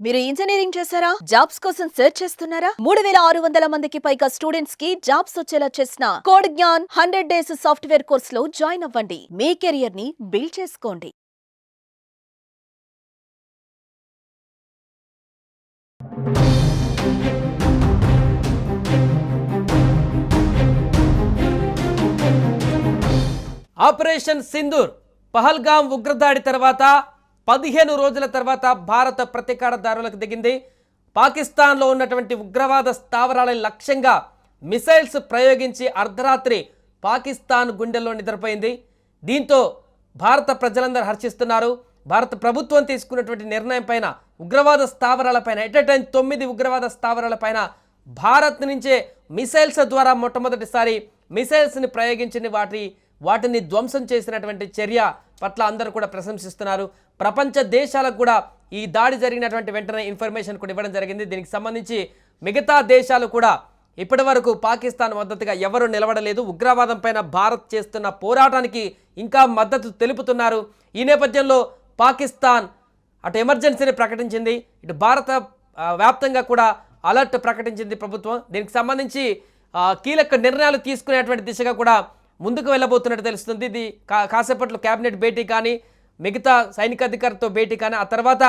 మీరు ఇంజనీరింగ్ చేశారా? జాబ్స్ కోసం సెర్చ్ చేస్తున్నారా? 3600 మందికి పైగా స్టూడెంట్స్ కి జాబ్స్ వచ్చేలా చేసిన code Gyan 100 days software course లో జాయిన్ అవ్వండి. మీ కెరియర్ ని బిల్డ్ చేసుకోండి. ఆపరేషన్ సింధూర్ పహల్గాం ఉగ్రదాడి తర్వాత 15 రోజుల తర్వాత భారత ప్రతీకారదారులకు దిగింది. పాకిస్తాన్లో ఉన్నటువంటి ఉగ్రవాద స్థావరాల లక్ష్యంగా మిసైల్స్ ప్రయోగించి అర్ధరాత్రి పాకిస్తాన్ గుండెల్లో నిద్రపోయింది. దీంతో భారత ప్రజలందరూ హర్షిస్తున్నారు. భారత ప్రభుత్వం తీసుకున్నటువంటి నిర్ణయం పైన ఉగ్రవాద స్థావరాలపైన ఎట్ ఎ టైం 9 ఉగ్రవాద స్థావరాలపైన భారత్ నుంచే మిసైల్స్ ద్వారా మొట్టమొదటిసారి మిసైల్స్ని ప్రయోగించిన వాటిని ధ్వంసం చేసినటువంటి చర్య పట్ల అందరూ కూడా ప్రశంసిస్తున్నారు. ప్రపంచ దేశాలకు కూడా ఈ దాడి జరిగినటువంటి వెంటనే ఇన్ఫర్మేషన్ కూడా ఇవ్వడం జరిగింది. దీనికి సంబంధించి మిగతా దేశాలు కూడా ఇప్పటి వరకు పాకిస్తాన్ మద్దతుగా ఎవరు నిలబడలేదు. ఉగ్రవాదం పైన భారత్ చేస్తున్న పోరాటానికి ఇంకా మద్దతు తెలుపుతున్నారు. ఈ నేపథ్యంలో పాకిస్తాన్ అటు ఎమర్జెన్సీని ప్రకటించింది, ఇటు భారత వ్యాప్తంగా కూడా అలర్ట్ ప్రకటించింది ప్రభుత్వం. దీనికి సంబంధించి కీలక నిర్ణయాలు తీసుకునేటువంటి దిశగా కూడా ముందుకు వెళ్ళబోతున్నట్టు తెలుస్తుంది. ఇది కాసేపట్లో కేబినెట్ భేటీ కానీ మిగతా సైనికాధికారితో భేటీ కానీ ఆ తర్వాత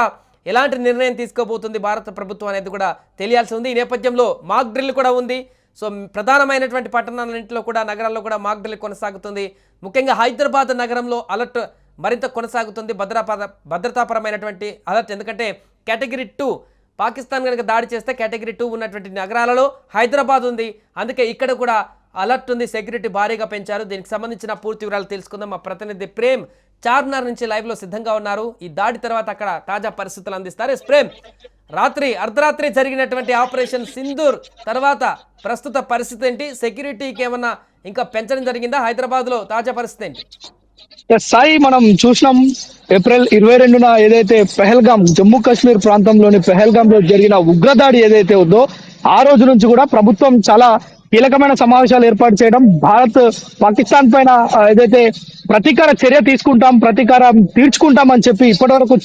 ఎలాంటి నిర్ణయం తీసుకోబోతుంది భారత ప్రభుత్వం అనేది కూడా తెలియాల్సి ఉంది. ఈ నేపథ్యంలో మాక్ డ్రిల్ కూడా ఉంది. సో ప్రధానమైనటువంటి పట్టణాలన్నింటిలో కూడా నగరాల్లో కూడా మాక్ డ్రిల్ కొనసాగుతుంది. ముఖ్యంగా హైదరాబాద్ నగరంలో అలర్ట్ మరింత కొనసాగుతుంది. భద్రతాపరమైనటువంటి అలర్ట్, ఎందుకంటే కేటగిరీ 2 పాకిస్తాన్ కనుక దాడి చేస్తే కేటగిరీ 2 ఉన్నటువంటి నగరాలలో హైదరాబాద్ ఉంది. అందుకే ఇక్కడ కూడా అలర్ట్ ఉంది, సెక్యూరిటీ భారీగా పెంచారు. దీనికి సంబంధించిన పూర్తి వివరాలు తెలుసుకుందాం. మా ప్రతినిధి ప్రేమ్ చార్మినార్ నుంచి లైవ్లో సిద్ధంగా ఉన్నారు. ఈ దాడి తర్వాత అక్కడ తాజా పరిస్థితులు అందిస్తారు. ప్రేమ్, అర్ధరాత్రి జరిగినటువంటి ఆపరేషన్ సింధూర్ తర్వాత ప్రస్తుత పరిస్థితి ఏంటి? సెక్యూరిటీకి ఏమన్నా ఇంకా పెంచడం జరిగిందా? హైదరాబాద్లో తాజా పరిస్థితి ఏంటి? సాయి, మనం చూసినాం ఏప్రిల్ 22న ఏదైతే పెహల్గాం, జమ్మూ కాశ్మీర్ ప్రాంతంలోని పెహల్గాం లో జరిగిన ఉగ్రదాడి ఏదైతే ఉందో ఆ రోజు నుంచి కూడా ప్రభుత్వం చాలా కీలకమైన సమావేశాలు ఏర్పాటు చేయడం, భారత్ పాకిస్తాన్ పైన ఏదైతే ప్రతీకార చర్య తీసుకుంటాం, ప్రతీకారం తీర్చుకుంటాం అని చెప్పి ఇప్పటి వరకు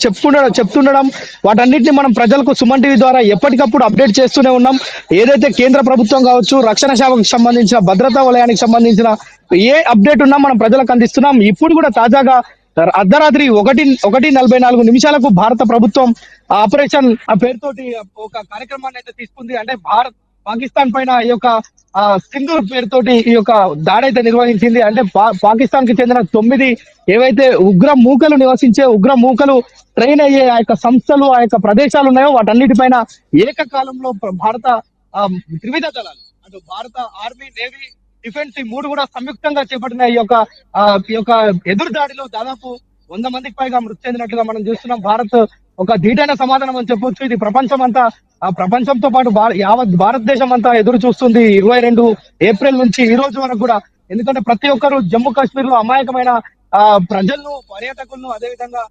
చెప్తుండడం, వాటన్నిటిని మనం ప్రజలకు సుమన్ టీవీ ద్వారా ఎప్పటికప్పుడు అప్డేట్ చేస్తూనే ఉన్నాం. ఏదైతే కేంద్ర ప్రభుత్వం కావచ్చు, రక్షణ శాఖకు సంబంధించిన భద్రతా వలయానికి సంబంధించిన ఏ అప్డేట్ ఉన్నా మనం ప్రజలకు అందిస్తున్నాం. ఇప్పుడు కూడా తాజాగా అర్ధరాత్రి 1:44 భారత ప్రభుత్వం ఆపరేషన్ పేరుతోటి ఒక కార్యక్రమాన్ని అయితే తీసుకుంది. అంటే భారత్ పాకిస్తాన్ పైన ఈ యొక్క సింధూర్ పేరుతోటి ఈ యొక్క దాడి అయితే నిర్వహించింది. అంటే పాకిస్తాన్ కి చెందిన 9 ఏవైతే ఉగ్ర మూకలు నివసించే ఉగ్ర మూకలు ట్రైన్ అయ్యే ఆ యొక్క సంస్థలు, ఆ యొక్క ప్రదేశాలు ఉన్నాయో వాటన్నిటిపైన ఏకకాలంలో భారత త్రివిధ దళాలు, అటు భారత ఆర్మీ, నేవీ, డిఫెన్స్ ఈ 3 కూడా సంయుక్తంగా చేపట్టిన ఈ యొక్క ఎదురు దాడిలో దాదాపు 100 మందికి పైగా మృతి చెందినట్లుగా మనం చూస్తున్నాం. భారత్ ఒక ధీటైన సమాధానం అని చెప్పొచ్చు. ఇది ప్రపంచంతో పాటు యావత్ భారతదేశం అంతా ఎదురు చూస్తుంది 22 ఏప్రిల్ నుంచి ఈ రోజు వరకు కూడా. ఎందుకంటే ప్రతి ఒక్కరు జమ్మూ కాశ్మీర్ లో అమాయకమైన ప్రజలను, పర్యాటకులను, అదేవిధంగా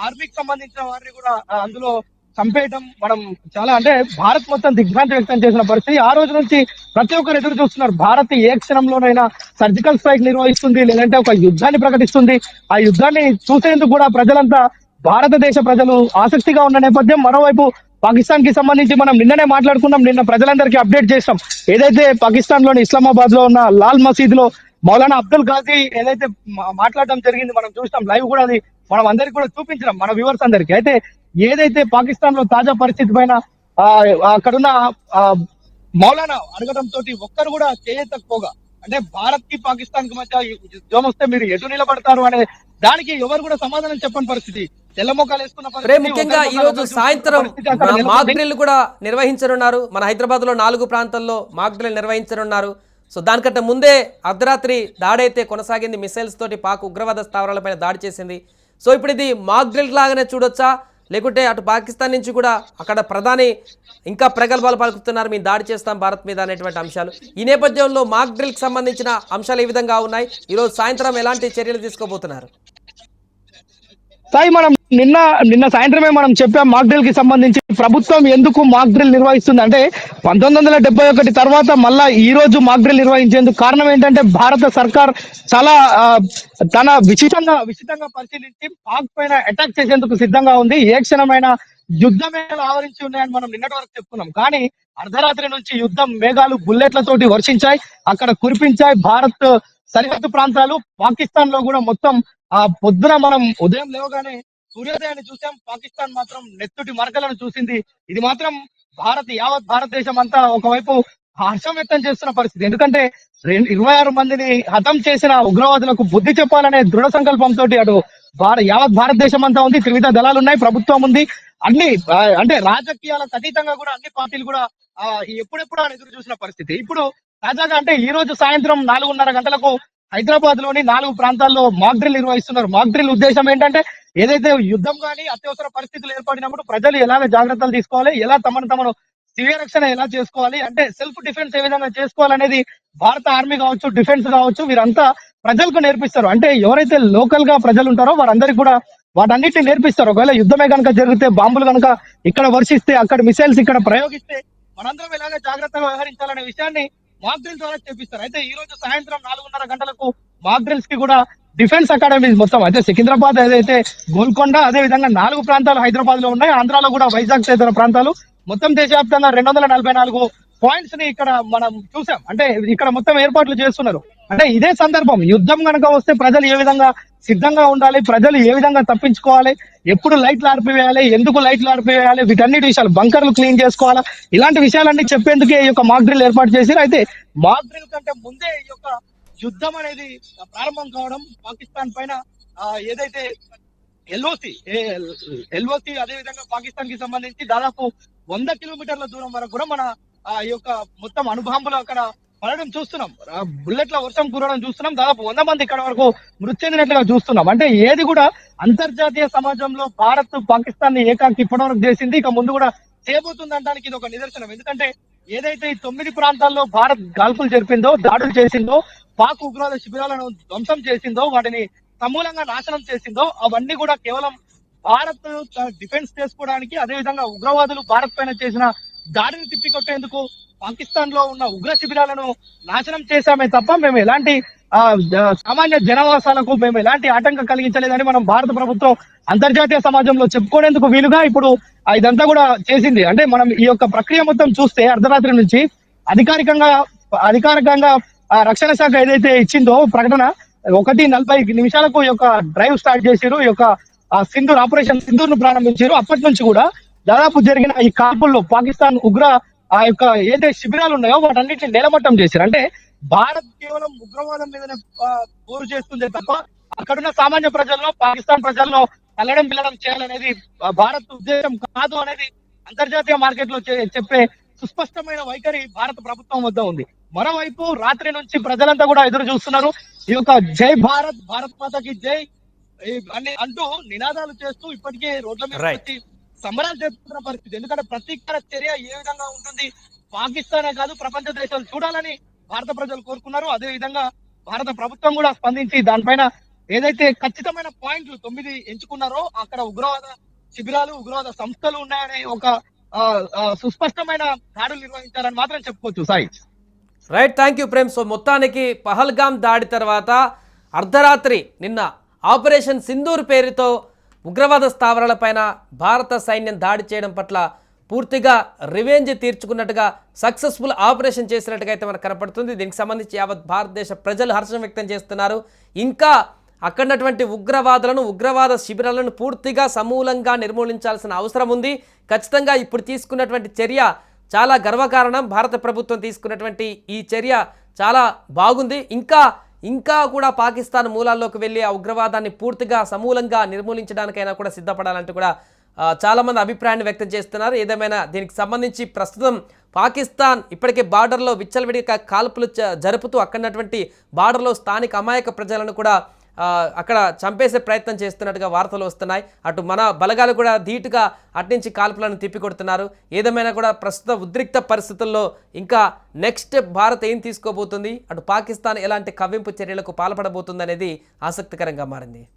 ఆర్మీకి సంబంధించిన వారిని కూడా అందులో చంపేయటం మనం చాలా, అంటే భారత్ మొత్తం దిగ్భ్రాంతి వ్యక్తం చేసిన పరిస్థితి. ఆ రోజు నుంచి ప్రతి ఒక్కరు ఎదురు చూస్తున్నారు. భారత్ ఏ క్షణంలోనైనా సర్జికల్ స్ట్రైక్ నిర్వహిస్తుంది, లేదంటే ఒక యుద్ధాన్ని ప్రకటిస్తుంది. ఆ యుద్ధాన్ని చూసేందుకు కూడా ప్రజలంతా, భారతదేశ ప్రజలు ఆసక్తిగా ఉన్న నేపథ్యం. మరోవైపు పాకిస్తాన్ కి సంబంధించి మనం నిన్ననే మాట్లాడుకున్నాం, నిన్న ప్రజలందరికీ అప్డేట్ చేస్తాం. ఏదైతే పాకిస్తాన్ లోని ఇస్లామాబాద్ లో ఉన్న లాల్ మసీద్ లో మౌలానా అబ్దుల్ ఘాజీ ఏదైతే మాట్లాడడం జరిగింది, మనం చూస్తాం లైవ్ కూడా, అది మనం అందరికి కూడా చూపించడం మన వ్యూవర్స్ అందరికి. అయితే ఏదైతే పాకిస్తాన్ లో తాజా పరిస్థితి పైన అక్కడున్న మౌలానా అడగడం తోటి ఒక్కరు కూడా చేయకపోగా, అంటే భారత్ కి పాకిస్తాన్ కి మధ్య యుద్ధం వస్తే మీరు ఎటు నిలబడతారు అనే దానికి ఎవరు కూడా సమాధానం చెప్పని పరిస్థితి. తెల్లమొక్కలు వేసుకున్న పరిస్థితి. ముఖ్యంగా ఈ రోజు సాయంత్రం మాక్ డ్రిల్ కూడా నిర్వహించనున్నారు. మన హైదరాబాద్ లో 4 ప్రాంతాల్లో మాక్ డ్రిల్ నిర్వహించనున్నారు. సో దానికంటే ముందే అర్ధరాత్రి దాడి అయితే కొనసాగింది. మిసైల్స్ తోటి పాక్ ఉగ్రవాద స్థావరాలపైన దాడి చేసింది. సో ఇప్పుడు ఇది మాక్ డ్రిల్ లాగానే చూడొచ్చా, లేకుంటే అటు పాకిస్తాన్ నుంచి కూడా అక్కడ ప్రధాని ఇంకా ప్రగల్భాలు పలుకుతున్నారు, మేము దాడి చేస్తాం భారత్ మీద అనేటువంటి అంశాలు. ఈ నేపథ్యంలో మాక్ డ్రిల్కి సంబంధించిన అంశాలు ఏ విధంగా ఉన్నాయి? ఈరోజు సాయంత్రం ఎలాంటి చర్యలు తీసుకోబోతున్నారు? సాయి, మనం నిన్న సాయంత్రమే మనం చెప్పాం మాక్ డ్రిల్ కి సంబంధించి. ప్రభుత్వం ఎందుకు మాక్ డ్రిల్ నిర్వహిస్తుంది అంటే 1971 తర్వాత మళ్ళా ఈ రోజు మాక్ డ్రిల్ నిర్వహించేందుకు కారణం ఏంటంటే భారత సర్కార్ చాలా తన విచితంగా పరిశీలించి పాక్ పైన అటాక్ చేసేందుకు సిద్ధంగా ఉంది. ఏ క్షణమైనా యుద్ధ మేఘాలు ఆవరించి ఉన్నాయని మనం నిన్నటి వరకు చెప్పుకున్నాం. కానీ అర్ధరాత్రి నుంచి యుద్ధం మేఘాలు బుల్లెట్లతోటి వర్షించాయి, అక్కడ కురిపించాయి. భారత్ సరిహద్దు ప్రాంతాలు పాకిస్తాన్ లో కూడా మొత్తం పొద్దున మనం ఉదయం లేవగానే సూర్యోదయాన్ని చూసాం. పాకిస్తాన్ మాత్రం నెత్తుటి మరకలను చూసింది. ఇది మాత్రం యావత్ భారతదేశం అంతా ఒకవైపు హర్షం వ్యక్తం చేస్తున్న పరిస్థితి. ఎందుకంటే 26 మందిని హతం చేసిన ఉగ్రవాదులకు బుద్ధి చెప్పాలనే దృఢ సంకల్పంతో అటు యావత్ భారతదేశం అంతా ఉంది. త్రివిధ దళాలు ఉన్నాయి, ప్రభుత్వం ఉంది. అన్ని అంటే రాజకీయాలకు అతీతంగా కూడా అన్ని పార్టీలు కూడా ఎప్పుడెప్పుడు అని ఎదురు చూసిన పరిస్థితి. ఇప్పుడు తాజాగా అంటే ఈ రోజు సాయంత్రం 4:30 గంటలకు హైదరాబాద్ లోని 4 ప్రాంతాల్లో మాక్ డ్రిల్ నిర్వహిస్తున్నారు. మాక్ డ్రిల్ ఉద్దేశం ఏంటంటే ఏదైతే యుద్ధం కానీ అత్యవసర పరిస్థితులు ఏర్పడినప్పుడు ప్రజలు ఎలాగ జాగ్రత్తలు తీసుకోవాలి, ఎలా తమను స్వీయ రక్షణ ఎలా చేసుకోవాలి, అంటే సెల్ఫ్ డిఫెన్స్ ఏ విధంగా చేసుకోవాలనేది భారత ఆర్మీ కావచ్చు, డిఫెన్స్ కావచ్చు, వీరంతా ప్రజలకు నేర్పిస్తారు. అంటే ఎవరైతే లోకల్ గా ప్రజలు ఉంటారో వారందరికీ కూడా వాటన్నిటిని నేర్పిస్తారు. ఒకవేళ యుద్ధమే కనుక జరిగితే, బాంబులు కనుక ఇక్కడ వర్షిస్తే, అక్కడ మిసైల్స్ ఇక్కడ ప్రయోగిస్తే మనందరం ఎలాగ జాగ్రత్తగా వ్యవహరించాలనే విషయాన్ని మాక్ డ్రిల్ ద్వారా చెప్పిస్తారు. అయితే ఈ రోజు సాయంత్రం 4:30 గంటలకు మాక్ డ్రిల్స్ కి కూడా డిఫెన్స్ అకాడమీ మొత్తం అయితే సికింద్రాబాద్ ఏదైతే గోల్కొండ, అదే విధంగా 4 ప్రాంతాలు హైదరాబాద్ లో ఉన్నాయి. ఆంధ్రాలో కూడా వైజాగ్ తదితర ప్రాంతాలు మొత్తం దేశవ్యాప్తంగా 244 పాయింట్స్ ని ఇక్కడ మనం చూసాం. అంటే ఇక్కడ మొత్తం ఏర్పాట్లు చేస్తున్నారు. అంటే ఇదే సందర్భం, యుద్ధం కనుక వస్తే ప్రజలు ఏ విధంగా సిద్ధంగా ఉండాలి, ప్రజలు ఏ విధంగా తప్పించుకోవాలి, ఎప్పుడు లైట్లు ఆర్పివేయాలి, ఎందుకు లైట్లు ఆర్పివేయాలి, వీటన్నిటి విషయాలు, బంకర్లు క్లీన్ చేసుకోవాలా, ఇలాంటి విషయాలన్నీ చెప్పేందుకే ఈ యొక్క మాక్ డ్రిల్ ఏర్పాటు చేశారు. అయితే మాక్ డ్రిల్ కంటే ముందే ఈ యొక్క యుద్ధం అనేది ప్రారంభం కావడం, పాకిస్తాన్ పైన ఏదైతే ఎల్ఓసి అదే విధంగా పాకిస్తాన్ కి సంబంధించి దాదాపు 100 కిలోమీటర్ల దూరం వరకు కూడా మన ఈ యొక్క మొత్తం అణుబాంబులు అక్కడ పడడం చూస్తున్నాం, బుల్లెట్ల వర్షం కురవడం చూస్తున్నాం. దాదాపు 100 మంది ఇక్కడ వరకు మృతి చెందినట్లుగా చూస్తున్నాం. అంటే ఏది కూడా అంతర్జాతీయ సమాజంలో భారత్ పాకిస్తాన్ ని ఏకాకి ఇప్పటివరకు చేసింది, ఇక ముందు కూడా చేయబోతుంది అనడానికి ఇది ఒక నిదర్శనం. ఎందుకంటే ఏదైతే ఈ 9 ప్రాంతాల్లో భారత్ గాల్పులు జరిపిందో, దాడులు చేసిందో, పాక్ ఉగ్రవాద శిబిరాలను ధ్వంసం చేసిందో, వాటిని సమూలంగా నాశనం చేసిందో, అవన్నీ కూడా కేవలం భారత్ డిఫెన్స్ చేసుకోవడానికి, అదే విధంగా ఉగ్రవాదులు భారత్ పైన చేసిన దాడిని తిప్పికొట్టేందుకు పాకిస్తాన్ లో ఉన్న ఉగ్ర శిబిరాలను నాశనం చేశామే తప్ప మేము ఎలాంటి సామాన్య జనవాసాలకు మేము ఎలాంటి ఆటంకం కలిగించలేదని మనం భారత ప్రభుత్వం అంతర్జాతీయ సమాజంలో చెప్పుకునేందుకు వీలుగా ఇప్పుడు ఇదంతా కూడా చేసింది. అంటే మనం ఈ యొక్క ప్రక్రియ మొత్తం చూస్తే అర్ధరాత్రి నుంచి అధికారికంగా రక్షణ శాఖ ఏదైతే ఇచ్చిందో ప్రకటన 1:40 నిమిషాలకు ఈ యొక్క డ్రైవ్ స్టార్ట్ చేశారు, ఈ యొక్క ఆపరేషన్ సింధూర్ ను ప్రారంభించారు. అప్పటి నుంచి కూడా దాదాపు జరిగిన ఈ కాల్పుల్లో పాకిస్తాన్ ఉగ్ర యొక్క ఏదైతే శిబిరాలు ఉన్నాయో వాటన్నిటిని నేలమట్టం చేశారు. అంటే భారత్ కేవలం ఉగ్రవాదం మీదనే పోరు చేస్తుందే తప్ప అక్కడున్న సామాన్య ప్రజల్లో, పాకిస్తాన్ ప్రజల్లో పిల్లడం చేయాలనేది భారత్ ఉద్దేశం కాదు అనేది అంతర్జాతీయ మార్కెట్ లో చెప్పే సుస్పష్టమైన వైఖరి భారత ప్రభుత్వం వద్ద ఉంది. మరోవైపు రాత్రి నుంచి ప్రజలంతా కూడా ఎదురు చూస్తున్నారు. ఈ యొక్క జై భారత్, భారత్ మాతకి జై అని అంటూ నినాదాలు చేస్తూ ఇప్పటికే రోడ్ల మీద వచ్చి సంబరాలు జరుపుతున్న పరిస్థితి. ఎందుకంటే ప్రతీకార చర్య ఏ విధంగా ఉంటుంది, పాకిస్తానే కాదు ప్రపంచ దేశాలు చూడాలని భారత ప్రజలు కోరుకున్నారు. అదే విధంగా భారత ప్రభుత్వం కూడా స్పందించి దానిపైన ఏదైతే ఖచ్చితమైన పాయింట్లు 9 ఎంచుకున్నారో అక్కడ ఉగ్రవాద శిబిరాలు, ఉగ్రవాద సంస్థలు ఉన్నాయనే ఒక సుస్పష్టమైన దాడులు నిర్వహించారని మాత్రం చెప్పుకోవచ్చు. Sai right, thank you Prem. So మొత్తానికి పహల్గామ్ దాడి తర్వాత అర్ధరాత్రి నిన్న ఆపరేషన్ సింధూర్ పేరుతో ఉగ్రవాద స్థావరాలపైన భారత సైన్యం దాడి చేయడం పట్ల పూర్తిగా రివెంజ్ తీర్చుకున్నట్టుగా సక్సెస్ఫుల్ ఆపరేషన్ చేసినట్టుగా అయితే మనకు కనపడుతుంది. దీనికి సంబంధించి యావత్ భారతదేశ ప్రజలు హర్షం వ్యక్తం చేస్తున్నారు. ఇంకా అక్కడున్నటువంటి ఉగ్రవాద శిబిరాలను పూర్తిగా సమూలంగా నిర్మూలించాల్సిన అవసరం ఉంది. ఖచ్చితంగా ఇప్పుడు తీసుకున్నటువంటి చర్య చాలా గర్వకారణం. భారత ప్రభుత్వం తీసుకున్నటువంటి ఈ చర్య చాలా బాగుంది. ఇంకా కూడా పాకిస్తాన్ మూలాల్లోకి వెళ్ళి ఆ ఉగ్రవాదాన్ని పూర్తిగా సమూలంగా నిర్మూలించడానికైనా కూడా సిద్ధపడాలంటూ కూడా చాలామంది అభిప్రాయాన్ని వ్యక్తం చేస్తున్నారు. ఏదేమైనా దీనికి సంబంధించి ప్రస్తుతం పాకిస్తాన్ ఇప్పటికే బార్డర్లో విచ్చలవిడిగా కాల్పులు జరుపుతూ అక్కడున్నటువంటి బార్డర్లో స్థానిక అమాయక ప్రజలను కూడా అక్కడ చంపేసే ప్రయత్నం చేస్తున్నట్టుగా వార్తలు వస్తున్నాయి. అటు మన బలగాలు కూడా ధీటుగా అట్నుంచి కాల్పులను తిప్పికొడుతున్నారు. ఏదేమైనా కూడా ప్రస్తుత ఉద్రిక్త పరిస్థితుల్లో ఇంకా నెక్స్ట్ భారత్ ఏం తీసుకోబోతుంది, అటు పాకిస్తాన్ ఎలాంటి కవ్వింపు చర్యలకు పాల్పడబోతుంది అనేది ఆసక్తికరంగా మారింది.